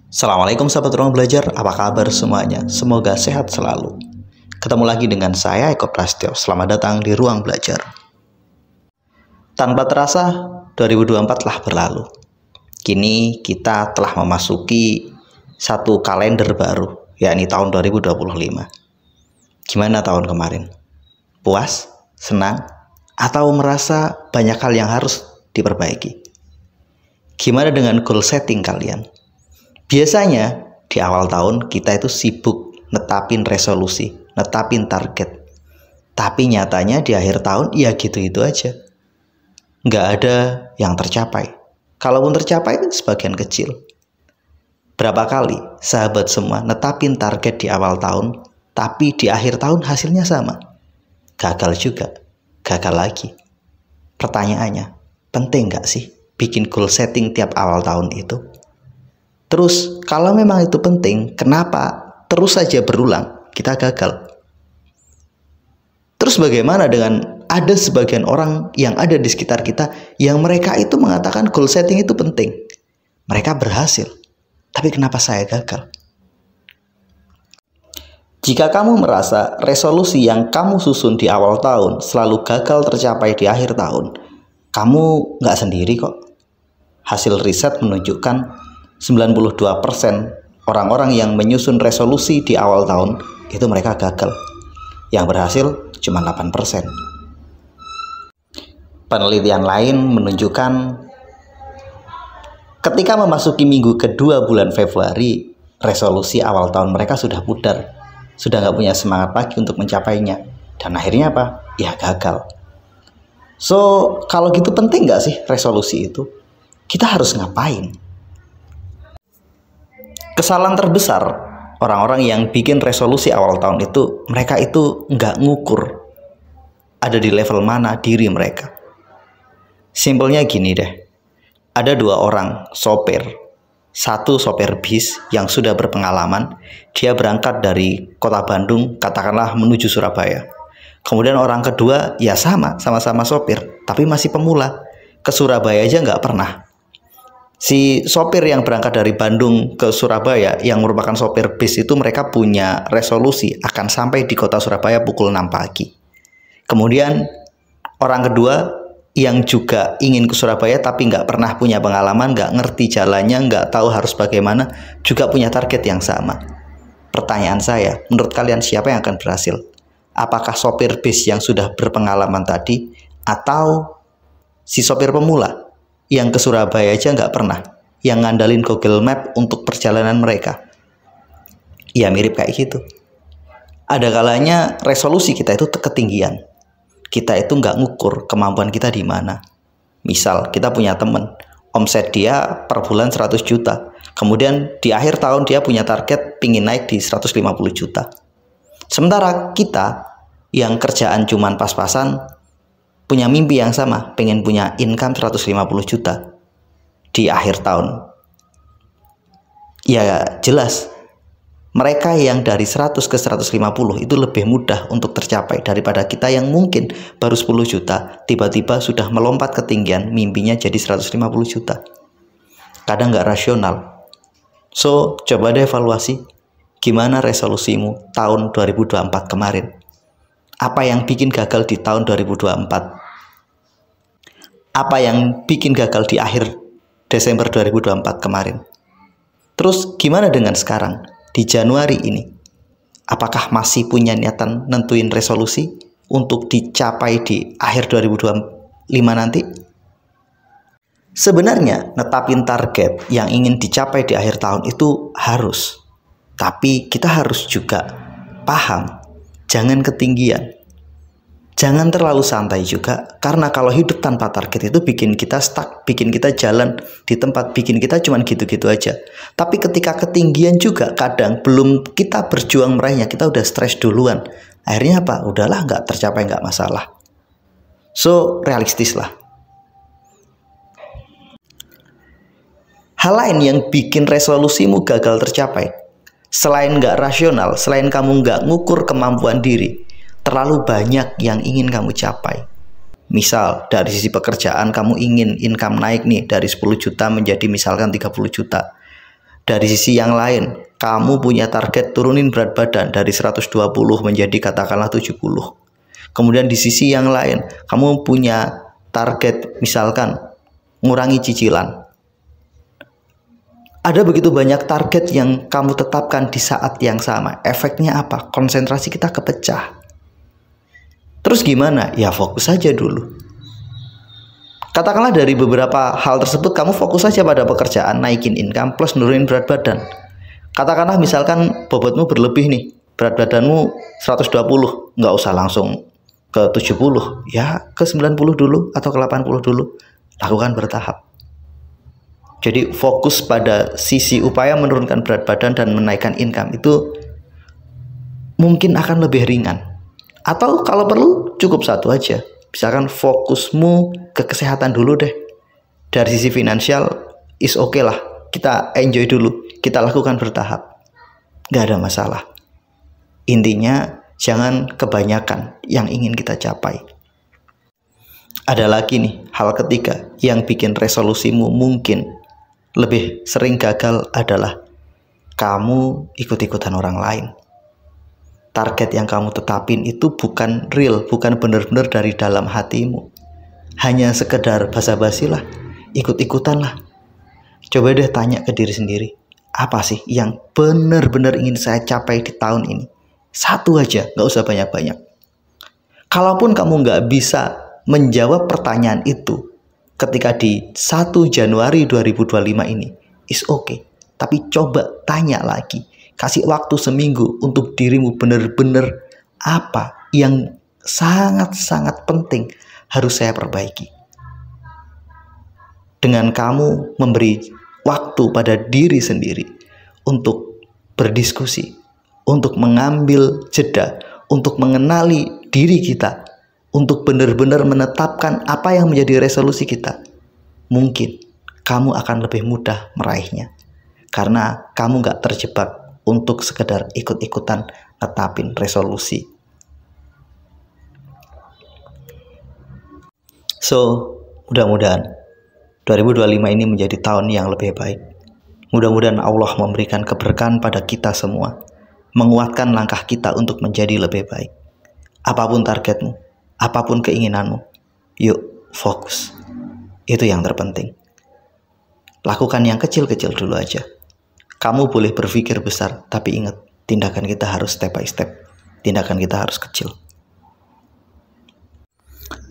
Assalamualaikum sahabat ruang belajar, apa kabar semuanya? Semoga sehat selalu. Ketemu lagi dengan saya Eko Prasetyo. Selamat datang di ruang belajar. Tanpa terasa 2024 telah berlalu. Kini kita telah memasuki satu kalender baru, yakni tahun 2025. Gimana tahun kemarin? Puas? Senang? Atau merasa banyak hal yang harus diperbaiki? Gimana dengan goal setting kalian? Biasanya di awal tahun kita itu sibuk netapin resolusi, netapin target. Tapi nyatanya di akhir tahun ya gitu-gitu aja. Nggak ada yang tercapai. Kalaupun tercapai itu sebagian kecil. Berapa kali sahabat semua netapin target di awal tahun, tapi di akhir tahun hasilnya sama? Gagal juga, gagal lagi. Pertanyaannya, penting nggak sih bikin goal setting tiap awal tahun itu? Terus kalau memang itu penting, kenapa terus saja berulang kita gagal? Terus bagaimana dengan ada sebagian orang yang ada di sekitar kita yang mereka itu mengatakan goal setting itu penting, mereka berhasil, tapi kenapa saya gagal? Jika kamu merasa resolusi yang kamu susun di awal tahun selalu gagal tercapai di akhir tahun, kamu nggak sendiri kok. Hasil riset menunjukkan 92% orang-orang yang menyusun resolusi di awal tahun itu mereka gagal. Yang berhasil cuma 8%. Penelitian lain menunjukkan ketika memasuki minggu kedua bulan Februari, resolusi awal tahun mereka sudah pudar. Sudah nggak punya semangat lagi untuk mencapainya. Dan akhirnya apa? Ya gagal. So, kalau gitu penting nggak sih resolusi itu? Kita harus ngapain? Kesalahan terbesar orang-orang yang bikin resolusi awal tahun itu, mereka itu nggak ngukur ada di level mana diri mereka. Simpelnya gini deh, ada dua orang sopir, satu sopir bis yang sudah berpengalaman, dia berangkat dari kota Bandung, katakanlah menuju Surabaya. Kemudian orang kedua ya sama-sama sopir, tapi masih pemula, ke Surabaya aja nggak pernah. Si sopir yang berangkat dari Bandung ke Surabaya yang merupakan sopir bis itu mereka punya resolusi akan sampai di kota Surabaya pukul 6 pagi. Kemudian orang kedua yang juga ingin ke Surabaya tapi nggak pernah punya pengalaman, nggak ngerti jalannya, nggak tahu harus bagaimana, juga punya target yang sama. Pertanyaan saya, menurut kalian siapa yang akan berhasil? Apakah sopir bis yang sudah berpengalaman tadi atau si sopir pemula yang ke Surabaya aja nggak pernah, yang ngandalin Google Map untuk perjalanan mereka? Ya mirip kayak gitu. Ada kalanya resolusi kita itu ketinggian. Kita itu nggak ngukur kemampuan kita di mana. Misal kita punya temen, omset dia per bulan 100 juta. Kemudian di akhir tahun dia punya target pingin naik di 150 juta. Sementara kita yang kerjaan cuman pas-pasan, punya mimpi yang sama, pengen punya income 150 juta di akhir tahun. Ya jelas, mereka yang dari 100 ke 150 itu lebih mudah untuk tercapai daripada kita yang mungkin baru 10 juta, tiba-tiba sudah melompat ketinggian, mimpinya jadi 150 juta. Kadang nggak rasional. So, coba deh evaluasi, gimana resolusimu tahun 2024 kemarin? Apa yang bikin gagal di tahun 2024? Apa yang bikin gagal di akhir Desember 2024 kemarin? Terus gimana dengan sekarang, di Januari ini? Apakah masih punya niatan nentuin resolusi untuk dicapai di akhir 2025 nanti? Sebenarnya netapin target yang ingin dicapai di akhir tahun itu harus. Tapi kita harus juga paham, jangan ketinggian. Jangan terlalu santai juga, karena kalau hidup tanpa target itu bikin kita stuck, bikin kita jalan di tempat, bikin kita cuman gitu-gitu aja. Tapi ketika ketinggian juga kadang belum kita berjuang meraihnya, kita udah stres duluan. Akhirnya apa? Udahlah, nggak tercapai, nggak masalah. So, realistis lah. Hal lain yang bikin resolusimu gagal tercapai, selain nggak rasional, selain kamu nggak ngukur kemampuan diri, terlalu banyak yang ingin kamu capai. Misal dari sisi pekerjaan kamu ingin income naik nih dari 10 juta menjadi misalkan 30 juta. Dari sisi yang lain, kamu punya target turunin berat badan dari 120 menjadi katakanlah 70. Kemudian di sisi yang lain, kamu punya target misalkan ngurangi cicilan. Ada begitu banyak target yang kamu tetapkan di saat yang sama. Efeknya apa? Konsentrasi kita kepecah. Terus gimana? Ya fokus saja dulu. Katakanlah dari beberapa hal tersebut kamu fokus saja pada pekerjaan, naikin income plus nurunin berat badan. Katakanlah misalkan bobotmu berlebih nih, berat badanmu 120, nggak usah langsung ke 70, ya ke 90 dulu atau ke 80 dulu. Lakukan bertahap. Jadi fokus pada sisi upaya menurunkan berat badan dan menaikkan income itu mungkin akan lebih ringan. Atau kalau perlu cukup satu aja. Misalkan fokusmu ke kesehatan dulu deh. Dari sisi finansial is okay lah. Kita enjoy dulu. Kita lakukan bertahap. Gak ada masalah. Intinya jangan kebanyakan yang ingin kita capai. Ada lagi nih hal ketiga yang bikin resolusimu mungkin lebih sering gagal adalah kamu ikut-ikutan orang lain. Target yang kamu tetapin itu bukan real, bukan benar-benar dari dalam hatimu. Hanya sekedar basa-basi lah, ikut-ikutan lah. Coba deh tanya ke diri sendiri, apa sih yang benar-benar ingin saya capai di tahun ini? Satu aja, nggak usah banyak-banyak. Kalaupun kamu nggak bisa menjawab pertanyaan itu ketika di 1 Januari 2025 ini, is okay. Tapi coba tanya lagi. Kasih waktu seminggu untuk dirimu benar-benar apa yang sangat-sangat penting harus saya perbaiki. Dengan kamu memberi waktu pada diri sendiri untuk berdiskusi, untuk mengambil jeda, untuk mengenali diri kita, untuk benar-benar menetapkan apa yang menjadi resolusi kita, mungkin kamu akan lebih mudah meraihnya. Karena kamu gak terjebak untuk sekedar ikut-ikutan netapin resolusi. So, mudah-mudahan 2025 ini menjadi tahun yang lebih baik. Mudah-mudahan Allah memberikan keberkahan pada kita semua, menguatkan langkah kita untuk menjadi lebih baik. Apapun targetmu, apapun keinginanmu, yuk fokus. Itu yang terpenting. Lakukan yang kecil-kecil dulu aja. Kamu boleh berpikir besar, tapi ingat, tindakan kita harus step by step. Tindakan kita harus kecil.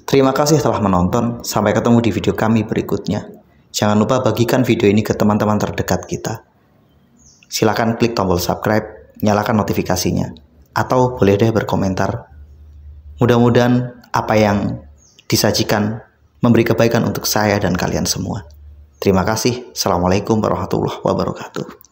Terima kasih telah menonton. Sampai ketemu di video kami berikutnya. Jangan lupa bagikan video ini ke teman-teman terdekat kita. Silakan klik tombol subscribe, nyalakan notifikasinya, atau boleh deh berkomentar. Mudah-mudahan apa yang disajikan memberi kebaikan untuk saya dan kalian semua. Terima kasih. Assalamualaikum warahmatullahi wabarakatuh.